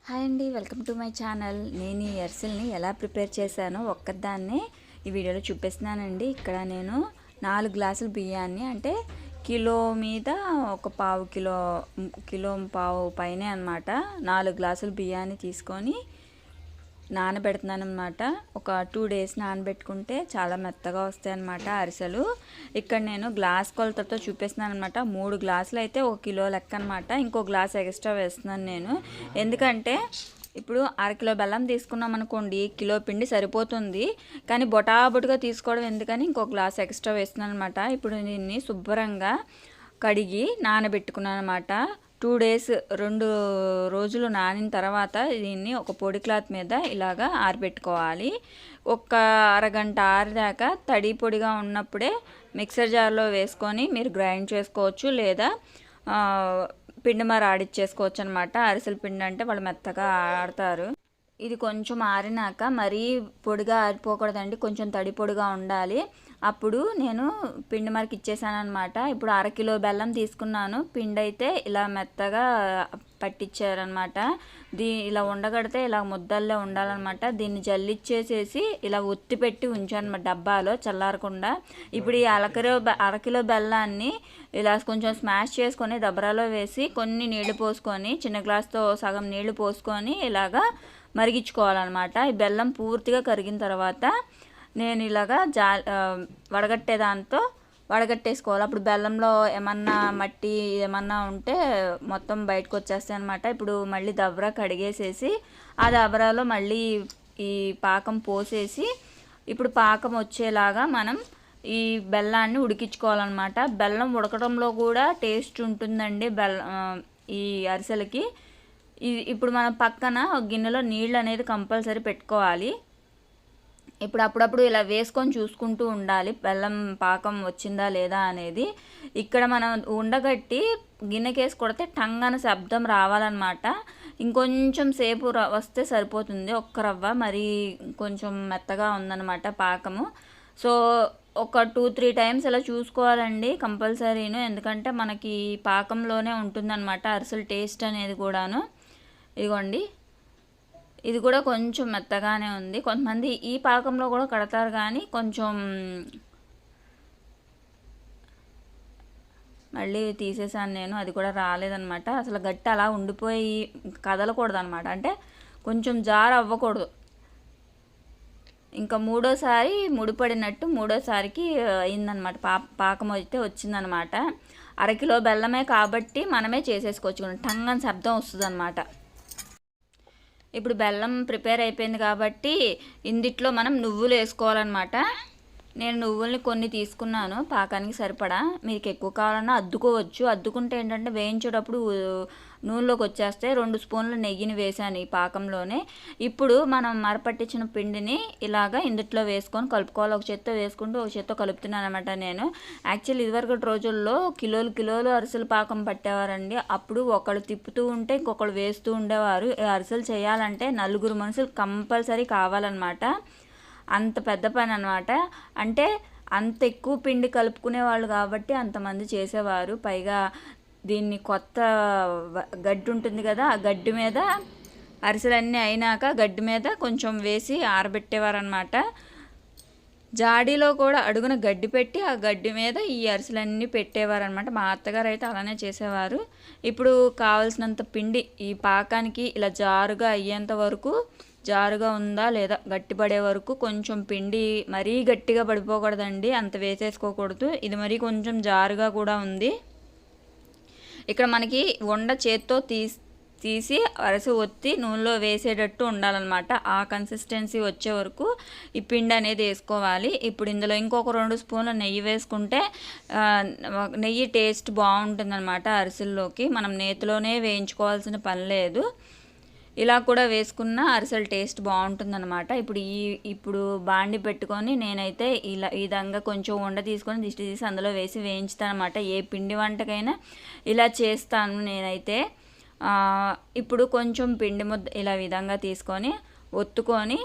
Hi అండి, welcome to my channel. నేను ఈ అరిసెల్ని ఎలా ప్రిపేర్ చేశానో ఒక్కదాన్నే ఈ వీడియోలో చూపిస్తున్నానండి. ఇక్కడ నేను 4 గ్లాసుల బియ్యాన్ని, అంటే కిలో మీద ఒక పావు కిలో పావు పైనే అనమాట, 4 గ్లాసుల బియ్యాన్ని తీసుకొని నానబెడుతున్నాను అనమాట. ఒక 2 డేస్ నానబెట్టుకుంటే చాలా మెత్తగా వస్తాయి అన్నమాట అరిసెలు. ఇక్కడ నేను గ్లాస్ కొలతతో చూపిస్తున్నాను అనమాట. 3 గ్లాసులు అయితే 1 కిలో లెక్క అనమాట. ఇంకో గ్లాస్ ఎక్స్ట్రా వేస్తున్నాను నేను, ఎందుకంటే ఇప్పుడు అరకిలో బెల్లం తీసుకున్నాం అనుకోండి, కిలో పిండి సరిపోతుంది. కానీ బొటాబొటుగా తీసుకోవడం ఎందుకని ఇంకో గ్లాస్ ఎక్స్ట్రా వేస్తున్నాను అనమాట. ఇప్పుడు దీన్ని శుభ్రంగా కడిగి నానబెట్టుకున్నాను అనమాట. 2 డేస్ 2 రోజులు నానిన తర్వాత దీన్ని ఒక పొడి క్లాత్ మీద ఇలాగా ఆరబెట్టుకోవాలి. ఒక అరగంట ఆరిదాకా తడి పొడిగా ఉన్నప్పుడే మిక్సర్ జార్లో వేసుకొని మీరు గ్రైండ్ చేసుకోవచ్చు, లేదా పిండి మరి ఆడిచ్చేసుకోవచ్చు అనమాట. అరిసెల పిండి అంటే వాళ్ళు మెత్తగా ఆడతారు. ఇది కొంచెం ఆరినాక మరీ పొడిగా ఆరిపోకూడదండి, కొంచెం తడి పొడిగా ఉండాలి. అప్పుడు నేను పిండి మరికి ఇచ్చేసాను అనమాట. ఇప్పుడు అరకిలో బెల్లం తీసుకున్నాను. పిండి అయితే ఇలా మెత్తగా పట్టించారనమాట. ఇలా ఉండగడితే ఇలా ముద్దల్లో ఉండాలన్నమాట. దీన్ని జల్లిచ్చేసేసి ఇలా ఒత్తి పెట్టి ఉంచాను డబ్బాలో చల్లారకుండా. ఇప్పుడు ఈ అరకిలో బెల్లాన్ని ఇలా కొంచెం స్మాష్ చేసుకొని దబరాలో వేసి కొన్ని నీళ్లు పోసుకొని, చిన్న గ్లాస్తో సగం నీళ్లు పోసుకొని ఇలాగా మరిగించుకోవాలన్నమాట. ఈ బెల్లం పూర్తిగా కరిగిన తర్వాత నేను ఇలాగా వడగట్టే దాంతో వడగట్టేసుకోవాలి. అప్పుడు బెల్లంలో ఏమన్నా మట్టి ఏమన్నా ఉంటే మొత్తం బయటకు వచ్చేస్తాయి అనమాట. ఇప్పుడు మళ్ళీ దబరా కడిగేసేసి ఆ దబరాలో మళ్ళీ ఈ పాకం పోసేసి, ఇప్పుడు పాకం వచ్చేలాగా మనం ఈ బెల్లాన్ని ఉడికించుకోవాలన్నమాట. బెల్లం ఉడకడంలో కూడా టేస్ట్ ఉంటుందండి ఈ అరిసెలకి. ఇప్పుడు మనం పక్కన గిన్నెలో నీళ్ళు అనేది కంపల్సరీ పెట్టుకోవాలి. ఇప్పుడు అప్పుడప్పుడు ఇలా వేసుకొని చూసుకుంటూ ఉండాలి బెల్లం పాకం వచ్చిందా లేదా అనేది. ఇక్కడ మనం ఉండగట్టి గిన్నెకేసి కొడితే టంగన శబ్దం రావాలన్నమాట. ఇంకొంచెం సేపు వస్తే సరిపోతుంది. ఒక్క రవ్వ మరి కొంచెం మెత్తగా ఉందన్నమాట పాకము. సో ఒక 2-3 టైమ్స్ ఇలా చూసుకోవాలండి కంపల్సరీను, ఎందుకంటే మనకి పాకంలోనే ఉంటుందన్నమాట అరిసెల టేస్ట్ అనేది కూడాను. ఇదిగోండి, ఇది కూడా కొంచెం మెత్తగానే ఉంది. కొంతమంది ఈ పాకంలో కూడా కడతారు, కానీ కొంచెం మళ్ళీ తీసేసాను నేను, అది కూడా రాలేదనమాట. అసలు గట్టి అలా ఉండిపోయి కదలకూడదు అనమాట, అంటే కొంచెం జారు అవ్వకూడదు. ఇంకా మూడోసారి ముడిపడినట్టు మూడోసారికి అయిందనమాట. పాకం అయితే వచ్చిందనమాట. అరకిలో బెల్లమే కాబట్టి మనమే చేసేసుకోవచ్చు, టంగని శబ్దం వస్తుంది అనమాట. ఇప్పుడు బెల్లం ప్రిపేర్ అయిపోయింది కాబట్టి ఇందిట్లో మనం నువ్వులు వేసుకోవాలన్నమాట. నేను నువ్వుల్ని కొన్ని తీసుకున్నాను పాకానికి సరిపడా. మీకు ఎక్కువ కావాలన్నా అద్దుకోవచ్చు. అద్దుకుంటే ఏంటంటే వేయించేటప్పుడు నూనెలోకి వచ్చేస్తే 2 స్పూన్ల నెయ్యిని వేసాను ఈ పాకంలోనే. ఇప్పుడు మనం మరపట్టించిన పిండిని ఇలాగా ఇందుట్లో వేసుకొని కలుపుకోవాలి. ఒక చేత్తో వేసుకుంటూ ఒక చేత్తో కలుపుతున్నాను అనమాట. నేను యాక్చువల్లీ ఇదివరకు రోజుల్లో కిలోలు అరిసెలు పాకం పట్టేవారండి. అప్పుడు ఒకళ్ళు తిప్పుతూ ఉంటే ఇంకొకళ్ళు వేస్తూ ఉండేవారు. అరిసెలు చేయాలంటే 4 మనుషులు కంపల్సరీ కావాలన్నమాట. అంత పెద్ద పని అనమాట. అంటే అంత ఎక్కువ పిండి కలుపుకునే వాళ్ళు కాబట్టి అంతమంది చేసేవారు. పైగా దీన్ని కొత్త గడ్డి ఉంటుంది కదా, ఆ గడ్డి మీద అరిసెలన్నీ అయినాక గడ్డి మీద కొంచెం వేసి ఆరబెట్టేవారనమాట. జాడీలో కూడా అడుగున గడ్డి పెట్టి ఆ గడ్డి మీద ఈ అరిసెలన్నీ పెట్టేవారనమాట. మా అత్తగారు అయితే అలానే చేసేవారు. ఇప్పుడు కావాల్సినంత పిండి ఈ పాకానికి ఇలా జారుగా అయ్యేంత వరకు, జారుగా ఉందా లేదా గట్టిపడే వరకు కొంచెం పిండి మరీ గట్టిగా పడిపోకూడదండి, అంత వేసేసుకోకూడదు. ఇది మరీ కొంచెం జారుగా కూడా ఉంది. ఇక్కడ మనకి వండ చేత్తో తీసి అరసి ఒత్తి నూనెలో వేసేటట్టు ఉండాలన్నమాట. ఆ కన్సిస్టెన్సీ వచ్చే వరకు ఈ పిండి అనేది వేసుకోవాలి. ఇప్పుడు ఇందులో ఇంకొక 2 స్పూన్ల నెయ్యి వేసుకుంటే నెయ్యి టేస్ట్ బాగుంటుందన్నమాట అరిసెల్లోకి. మనం నేతిలోనే వేయించుకోవాల్సిన పని లేదు. ఇలా కూడా వేసుకున్న అరిసెల టేస్ట్ బాగుంటుందన్నమాట. ఇప్పుడు బాండి పెట్టుకొని నేనైతే ఇలా ఈ విధంగా కొంచెం ఉండ తీసుకొని దిష్టి తీసి అందులో వేసి వేయించుతాను అనమాట. ఏ పిండి వంటకైనా ఇలా చేస్తాను నేనైతే. ఇప్పుడు కొంచెం పిండి ముద్ద ఇలా విధంగా తీసుకొని ఒత్తుకొని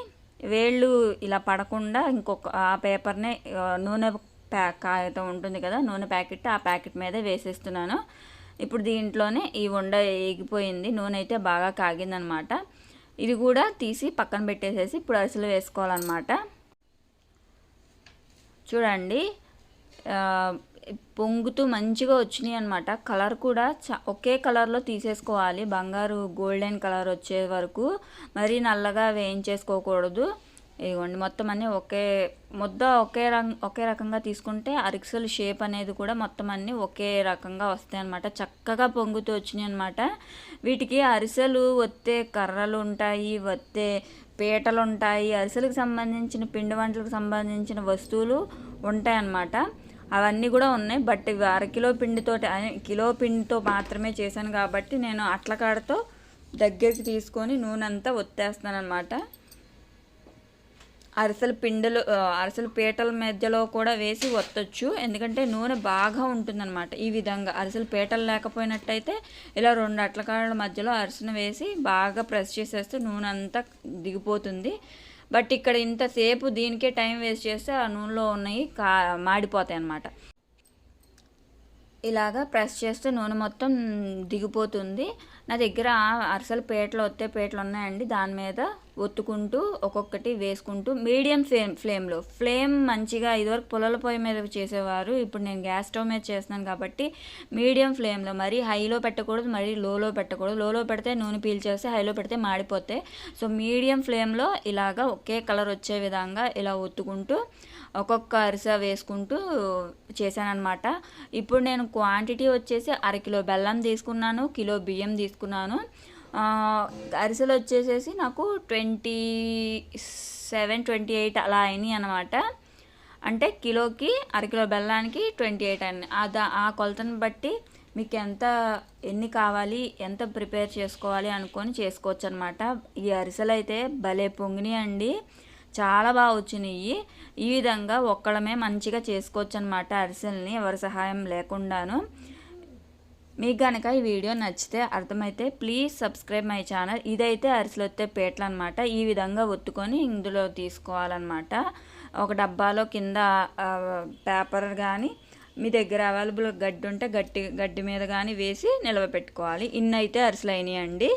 వేళ్ళు ఇలా పడకుండా ఇంకొక ఆ పేపర్ని నూనె కాగితం ఉంటుంది కదా, నూనె ప్యాకెట్, ఆ ప్యాకెట్ మీద వేసేస్తున్నాను. ఇప్పుడు దీంట్లోనే ఈ ఉండ ఏగిపోయింది, నూనె అయితే బాగా కాగిందనమాట. ఇది కూడా తీసి పక్కన పెట్టేసేసి ఇప్పుడు అరిసెలు వేసుకోవాలన్నమాట. చూడండి పొంగుతూ మంచిగా వచ్చినాయి అనమాట. కలర్ కూడా ఒకే కలర్లో తీసేసుకోవాలి, బంగారు గోల్డెన్ కలర్ వచ్చే వరకు. మరీ నల్లగా వేయించేసుకోకూడదు. ఇదిగోండి మొత్తం అన్నీ ఒకే రకంగా తీసుకుంటే అరిసెలు షేప్ అనేది కూడా మొత్తం అన్నీ ఒకే రకంగా వస్తాయి అన్నమాట. చక్కగా పొంగుతూ వచ్చినాయి అనమాట. వీటికి అరిసెలు ఒత్తే కర్రలు ఉంటాయి, ఒత్తే పీటలు ఉంటాయి, అరిసెలకు సంబంధించిన పిండి వంటలకు సంబంధించిన వస్తువులు ఉంటాయన్నమాట. అవన్నీ కూడా ఉన్నాయి. బట్ ఇవి కిలో పిండితో మాత్రమే చేశాను కాబట్టి నేను అట్లకాడతో దగ్గరికి తీసుకొని నూనె అంతా ఒత్తేస్తాను అనమాట. అరిసెల పీటల మధ్యలో కూడా వేసి ఒత్తొచ్చు, ఎందుకంటే నూనె బాగా ఉంటుందన్నమాట. ఈ విధంగా అరిసెల పీటలు లేకపోయినట్టయితే ఇలా 2 అట్లకాడల మధ్యలో అరిసెను వేసి బాగా ప్రెస్ చేసేస్తే నూనె అంతా దిగిపోతుంది. బట్ ఇక్కడ ఇంతసేపు దీనికే టైం వేస్ట్ చేస్తే ఆ నూనెలో ఉన్నాయి మాడిపోతాయి అన్నమాట. ఇలాగా ప్రెస్ చేస్తే నూనె మొత్తం దిగిపోతుంది. నా దగ్గర అరిసెల ఒత్తే పీటలు ఉన్నాయండి. దాని మీద ఒత్తుకుంటూ ఒక్కొక్కటి వేసుకుంటూ మీడియం ఫ్లేమ్ మంచిగా, ఇదివరకు పుల్లల పొయ్యి మీద చేసేవారు, ఇప్పుడు నేను గ్యాస్ స్టవ్ మీద చేస్తున్నాను కాబట్టి మీడియం ఫ్లేమ్లో, మరీ హైలో పెట్టకూడదు, మరీ లోలో పెట్టకూడదు. లోలో పెడితే నూనె పీల్చేస్తే, హైలో పెడితే మాడిపోతాయి. సో మీడియం ఫ్లేమ్లో ఇలాగా ఒకే కలర్ వచ్చే విధంగా ఇలా ఒత్తుకుంటూ ఒక్కొక్క అరిసె వేసుకుంటూ చేశానన్నమాట. ఇప్పుడు నేను క్వాంటిటీ వచ్చేసి 1/2 కిలో బెల్లం తీసుకున్నాను, కిలో బియ్యం తీసుకున్నాను. అరిసెలు వచ్చేసేసి నాకు 27-28 అలా అయినాయి అన్నమాట. అంటే కిలోకి 1/2 కిలో బెల్లానికి 28 అయినాయి. ఆ కొలతను బట్టి మీకు ఎన్ని కావాలి, ఎంత ప్రిపేర్ చేసుకోవాలి అనుకొని చేసుకోవచ్చు అనమాట. ఈ అరిసెలు అయితే భలే పొంగినాయి అండి, చాలా బాగా వచ్చినాయి. ఈ విధంగా ఒక్కడమే మంచిగా చేసుకోవచ్చు అనమాట అరిసెల్ని, ఎవరి సహాయం లేకుండాను. మీకు కనుక ఈ వీడియో నచ్చితే, అర్థమైతే ప్లీజ్ సబ్స్క్రైబ్ మై ఛానల్. ఇదైతే అరిసెలు ఒత్తే పీటలు అనమాట. ఈ విధంగా ఒత్తుకొని ఇందులో తీసుకోవాలన్నమాట. ఒక డబ్బాలో కింద పేపర్ కానీ, మీ దగ్గర అవైలబుల్ గడ్డి ఉంటే గడ్డి మీద కానీ వేసి నిలవపెట్టుకోవాలి. ఇన్నైతే అరిసెలు అయినాయండి.